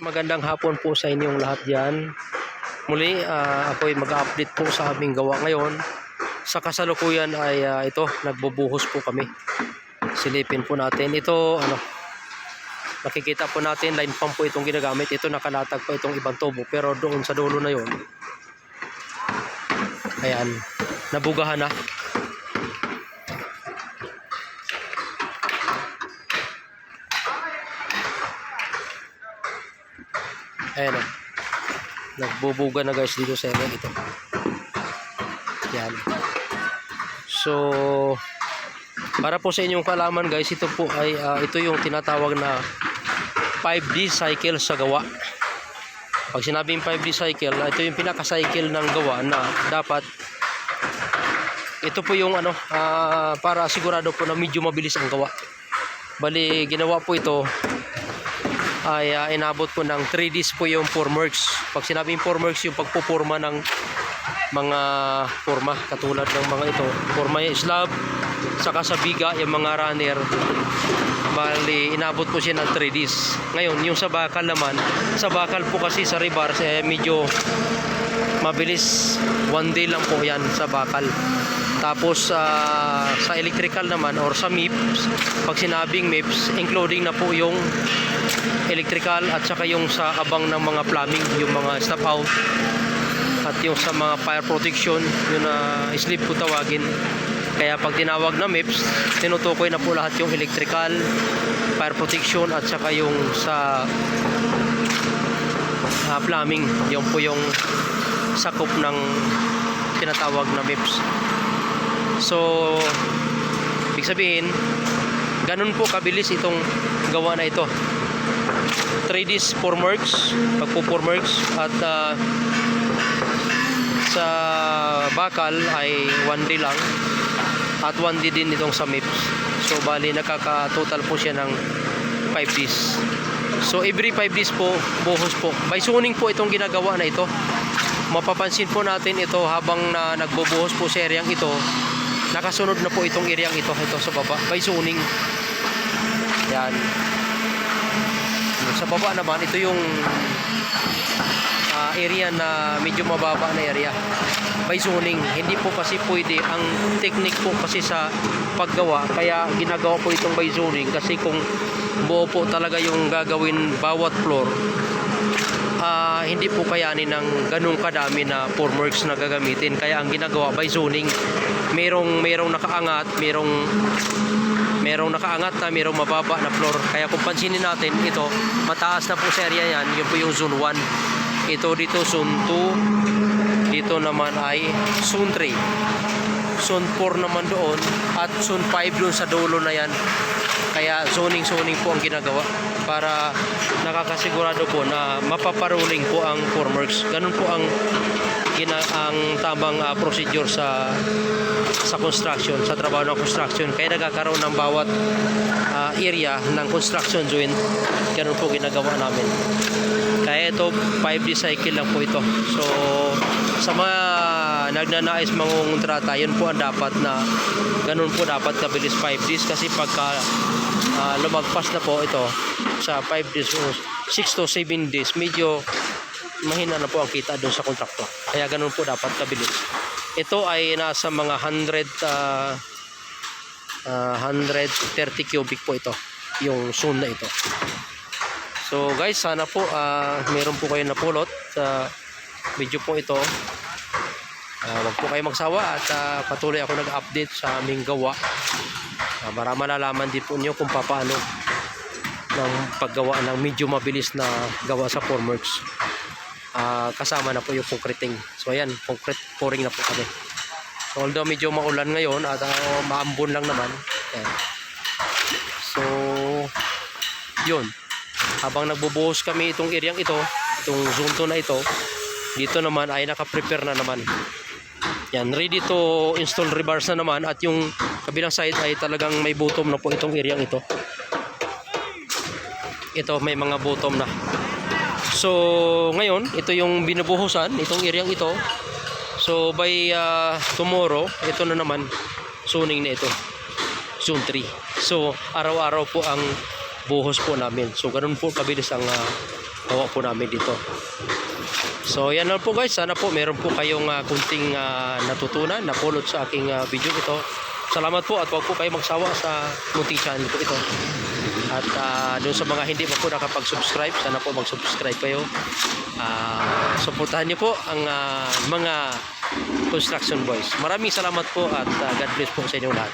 Magandang hapon po sa inyong lahat dyan. Muli, ako ay mag-update po sa aming gawa ngayon. Sa kasalukuyan ay ito, nagbubuhos po kami. Silipin po natin. Ito, nakikita po natin, line pump po itong ginagamit. Ito, nakalatag pa itong ibang tubo. Pero doon sa dulo na yon, ayan, nabugahan na. Ayan o. Nagbubuga na guys dito sa area ito. Yan. So, para po sa inyong kaalaman guys, ito po ay ito yung tinatawag na 5D cycle sa gawa. Pag sinabing 5D cycle, ito yung pinaka-cycle ng gawa na dapat ito po yung para sigurado po na medyo mabilis ang gawa. Bali, ginawa po ito ay inabot po ng 3 days po yung formworks. Pag sinabing formworks, yung pagpupurma ng mga forma katulad ng mga ito, forma yung slab, saka sa biga yung mga runner. Bali, inabot po siya ng 3 days. Ngayon, yung sa bakal naman, sa bakal po kasi sa rebars medyo mabilis, 1 day lang po yan sa bakal. Tapos sa electrical naman or sa MIPS, pag sinabing MIPS, including na po yung electrical at saka yung sa abang ng mga plumbing, yung mga stop out at yung sa mga fire protection, yung sleeve po tawagin. Kaya pag tinawag na MIPS, tinutukoy na po lahat yung electrical, fire protection at saka yung sa plumbing. Yung po yung sakop ng tinatawag na MIPS. So, ibig sabihin, ganun po kabilis itong gawa na ito. 3 days formworks, pagpo-formworks, at sa bakal ay 1 day lang at 1 day din itong sa MIPS. So, bali nakaka-total po siya ng 5 days. So, every 5 days po, buhos po. By zoning po itong ginagawa na ito. Mapapansin po natin ito habang nagbubuhos po sa areang ito, nakasunod na po itong areang ito sa baba by zoning. Yan. Sa baba naman, ito yung area na medyo mababa na area by zoning. Hindi po kasi pwede, ang technique po kasi sa paggawa, kaya ginagawa po itong by zoning, kasi kung buo po talaga yung gagawin bawat floor, hindi po kayanin ng ganung kadami na formworks na gagamitin. Kaya ang ginagawa by zoning, merong nakaangat, merong nakaangat na, merong mababa na floor. Kaya kung pansinin natin, ito mataas na po sa area yan, yun po yung zone 1. Ito dito zone 2, dito naman ay zone 3, zone 4 naman doon, at zone 5 doon sa dulo na yan. Kaya zoning po ang ginagawa para nakakasigurado po na mapaparuling po ang formworks. Ganun po ang tamang procedure sa construction, sa trabaho ng construction. Kaya nagkakaroon ng bawat area ng construction joint. Ganun po ginagawa namin. Kaya ito 5D cycle lang po ito. So sa mga nagnanais mangungontrata, yun po ang dapat na ganun po dapat kabilis 5 days, kasi pagka lumagpas na po ito sa 5 days o 6 to 7 days, medyo mahina na po ang kita doon sa kontraktor. Kaya ganun po dapat kabilis. Ito ay nasa mga 130 cubic po ito, yung zone na ito. So guys, sana po meron po kayo napulot sa video po ito. Wag po kayo magsawa at patuloy ako nag-update sa aming gawa para malalaman din po nyo kung paano ng paggawa ng medyo mabilis na gawa sa formworks. Kasama na po yung concreting. So ayan, concrete pouring na po kami. So, although medyo maulan ngayon at maambon lang naman. Ayan. So yun, habang nagbubuhos kami itong areang ito, itong zone 2 na ito, dito naman ay naka-prepare na naman. Yan, ready to install rebars na naman, at yung kabilang side ay talagang may bottom na po itong areang ito. Ito may mga bottom na. So ngayon, ito yung binubuhusan, itong areang ito. So by tomorrow, ito na naman, zoning na ito, zone 3. So araw-araw po ang buhos po namin. So ganun po kabilis ang gawa po namin dito. So yan lang po guys, sana po meron po kayong kunting natutunan, napulot sa aking video ito. Salamat po at huwag po kayo magsawa sa munting channel po ito. At doon sa mga hindi pa po nakapag-subscribe, sana po mag-subscribe kayo. Suportahan niyo po ang mga construction boys. Maraming salamat po at God bless po sa inyo lahat.